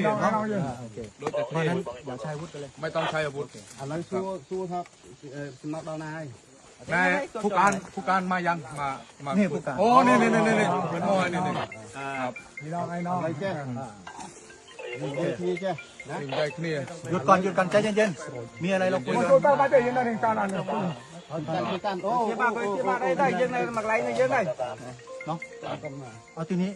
น้องน้องยืน โอเค โดยแต่ เพ เค ราะ ลีย นั้น ร์ อย่าใช้อาวุธไปเลย ไม่ต้องใช้อาวุธ อันนั้นสู้ครับสมัครดาวนาย นายผู้การมายังมา นี่ผู้การ โอ้นี่เป็นโอ้นี่ ครับ พี่น้องไอ้น้อง อะไรเจ้ยิงทีเจ้นะ ถึงใจเคลียร์ หยุดใจเย็นๆมีอะไรเราคุย มัน กัน ตัวตามาเจอยังไงในการนั้น กันโอ้ ได้ยังไงมาไล่ยังไง เนาะเอาทีนี้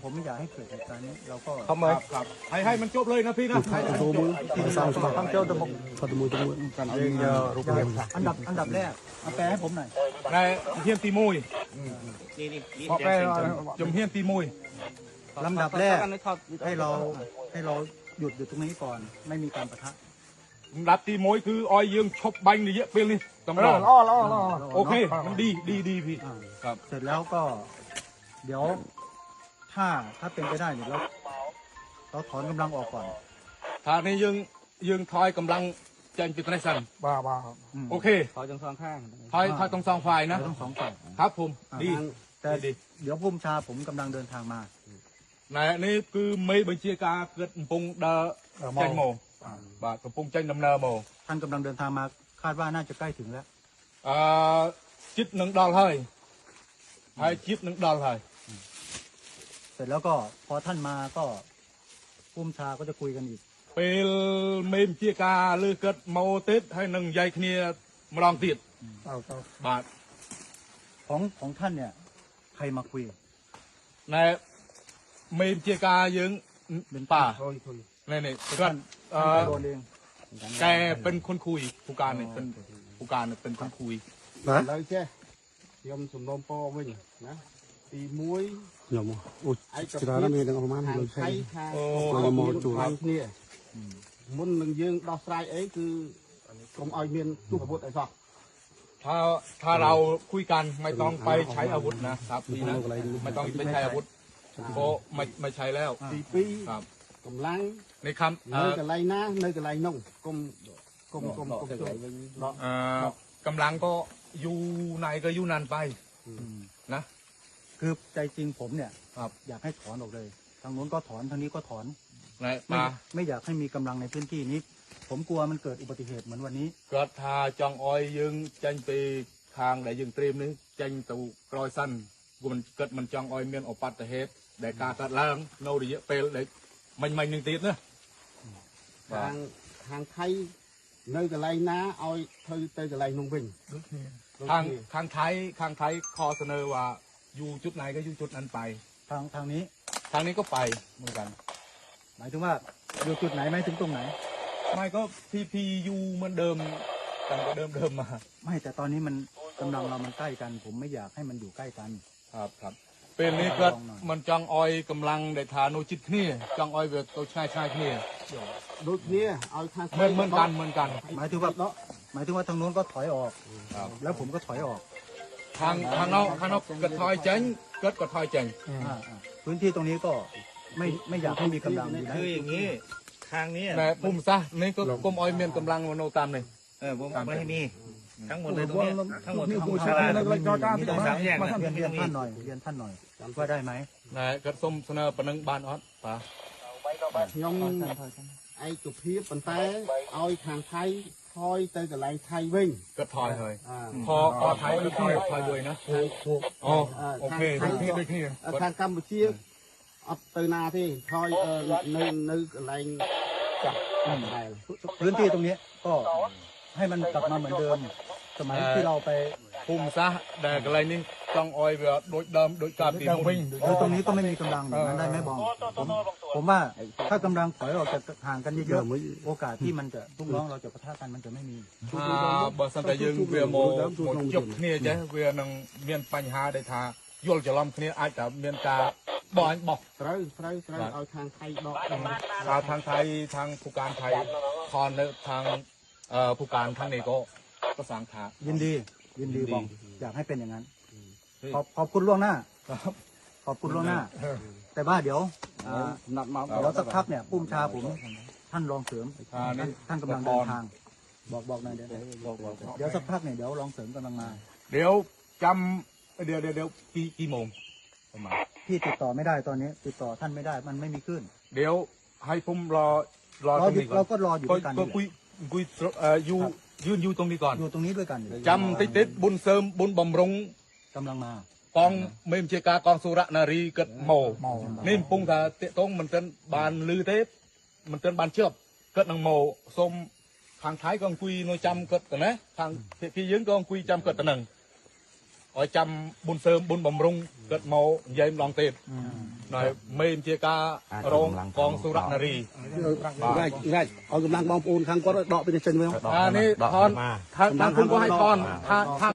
ผมไม่อยากให้เกิดเหตุการณ์นี้เราก็ ทำไมครับให้มันจบเลยนะพี่นะให้มันจบ ที่สองทำเจ้าตะบก กันเอง อันดับแรกเอาแปลให้ผมหน่อย นายเฮียนตีมุย พอไป จมเฮียนตีมุย ลำดับแรกให้เราหยุดอยู่ตรงนี้ก่อนไม่มีการปะทะ รับตีมุยคือออยยืงชบบังนี่เยอะไปเลยต้องรอ ล้อ โอเคมันดีพี่ครับ เสร็จแล้วก็เดี๋ยวถ้าเป็นไปได้เนี่ยเราถอนกำลังออกก่อน ทางนี้ยืงทอยกำลังแจ้งปิดในสัน บ้า โอเค ขอจังสองข้าง ทอยต้องสองฝ่ายนะ ทั้งสองฝ่าย ครับผมดี แต่เดี๋ยวพุ่มชาผมกำลังเดินทางมา นายนี่คือไม่บัญชีการเกิดปงเดอแจงโมบาทกับปงแจงดำเนินโม ท่านกำลังเดินทางมาคาดว่าน่าจะใกล้ถึงแล้ว จิตหนึ่งดอลให้จิตหนึ่งดอลให้ เสร็จแล้วก็พอท่านมาก็พุ่มชาก็จะคุยกันอีก เป็นเมมเจียกาหรือเกิดโมติดให้หนึ่งใหญ่เคลียมาลองติดบาท ของท่านเนี่ยใครมาคุย ในเมมเจียกายังเป็นป่านี่ก็ โดนเอง แกเป็นคนคุยผู้การเนี่ยเป็นผู้การเนี่ยเป็นคนคุย เลยเจ้ยมสมนมโปวิ่งนะตีมุ้ย nhầm ôi chỉ là nó đang không ăn ทาง được ไทย khay ทาง เรามองจุด ทางเนี่ยมุนหนึ่งยืงดอกสายเอ้คือกรมออยเมียนจุกบุตรไอ้สอก ถ้าเราคุยกันไม่ต้องไปใช้อาวุธนะครับดีนะไม่ต้องไปใช้อาวุธเพราะไม่ใช้แล้ว ตีปี ครับ กำลัง ในคำ เนยกับไรนะเนยกับไรนงกรมจุก กำลังก็อยู่ไหนก็อยู่นั่นไปนะ คือใจจริงผมเนี่ย ครับ อยากให้ถอนออกเลย ทางโน้นก็ถอนทางนี้ก็ถอน ไหน ไม่ มา ไม่อยากให้มีกำลังในพื้นที่นี้ ผมกลัวมันเกิดอุบัติเหตุเหมือนวันนี้ ก็ทาจองออยยังจังไปทางได้ยังเตรียมนี้จังตูกรอยสั้นกูมันเกิดมันจองออยเมียนอปัตตเหตุได้การกัดล้างโนดิเยอะเปลได้มันหนึ่งตีนนะ ทางไทยเนยกับไรนะเอาเธอเตยกับไรนงวิ่ง ทางไทยคอเสนอว่าอยู่จุดไหนก็อยู่จุดนั้นไป ทางนี้ ทางนี้ก็ไปเหมือนกัน หมายถึงว่าอยู่จุดไหนไหมถึงตรงไหน ไม่ก็พีอยู่เหมือนเดิมกันก็เดิมมา ไม่แต่ตอนนี้มันกำลังเรามันใกล้กัน ผมไม่อยากให้มันอยู่ใกล้กัน ครับเป็นนี้ก็มันจองออยกำลังได้ทาโนจิตนี่จองออยเวทตัวชายนี่ ดูเนี่ยเอาทาง เหมือนกัน หมายถึงว่าทางโน้นก็ถอยออก ครับ แล้วผมก็ถอยออก ทางนอกกระทอยเจ๋งเกิดกระทอยเจ๋ง พื้นที่ตรงนี้ก็ไม่อยากให้มีกำลังอยู่นะ คืออย่างนี้ทางนี้ แต่ปุ่มซะนี่ก็กรมออยเมียนกำลังโนตามเลย ผมไม่ให้มีทั้งหมดเลยตรงนี้ทั้งหมด นี่ ทั้ง กู หมด ชา ชา ลา ลา ในจอจ้าที่ สามแยก มา นะ ทำ เรียนท่านหน่อยว่าได้ไหม นายกระส้มเสนอปนังบานออสป่ะ ยมไอ้จุดพีปันแต่เอาทางไทยคอยเตยกับไรไทยวิ่ง กระทอยเลยพอไทยก็ทอยด้วยนะอ๋อโอเคนี่ด้วยนี่ ทางกัมพูชีเอาเตยนาที่คอยนึกอะไรจับได้ พื้นที่ตรงนี้ก็ให้มันกลับมาเหมือนเดิม สมัยที่เราไป ปุ่มซะแต่อะไรนี่จองออยแบบโดยเดิมโดยการตีมุ้ง คือตรงนี้ก็ไม่มีกำลังอย่างนั้นได้ไหมบองผมว่าถ้ากำลังถอยออกจากห่างกันเยอะๆโอกาสที่มันจะทุกน้องเราจะปะทะกันมันจะไม่มี បើសិនតែយើងវាមកជប់គ្នាចេះវានឹងមានបញ្ហាដែលថាយល់ច្រឡំគ្នាអាចតែមានការបោះបោះ ត្រូវเอาทางไทยดอก ថាทางไทยทางผู้การไทยខននៅทางผู้การทางนี้ก็สั่งថា ยินดีบองอยากให้เป็นอย่างนั้นขอบคุณล่วงหน้าขอบคุณล่วงหน้า แต่ว่าเดี๋ยว นัดมา เดี๋ยวสักพักเนี่ยปุ้มชาผมท่านรองเสริมท่านกำลังเดินทางบอกหน่อยเดี๋ยวสักพักเนี่ยเดี๋ยวรองเสริมกำลังมา เดี๋ยวจำเดี๋ยวกี่โมงประมาณ พี่ติดต่อไม่ได้ตอนนี้ติดต่อท่านไม่ได้มันไม่มีขึ้น เดี๋ยว ให้ผมรอตรงนี้ก่ เรา อน ก็รออยู่ ก็ ด้วยกัน ก็ นี่แหละ คุยยืนอยู่ตรงนี้ก่อน อยู่ตรงนี้ด้วยกันนี่แหละ จำติดบุญเสริมบุญบำรุง กำลังมา กองเมมเจกากองสุรนารีเกิดโมนี่ปุงตาเตะตรงมันเป็นบานลือเทปมันเป็นบานเชือบเกิดนางโมส้มทางท้ายกองคุยน้อยจำเกิดกันนะทางพี่ยืนกองคุยจำเกิดตะหนึ่งอ๋อจำบุญเสริมบุญบำรุงเกิดโมยัยลองเตะหน่อยเมมเจการองกองสุรนารี ได้เอากำลังบองปูนครั้งก็ดอกไปในเชิงเมือง นี่ทอนทางคุณก็ให้ทอนทาง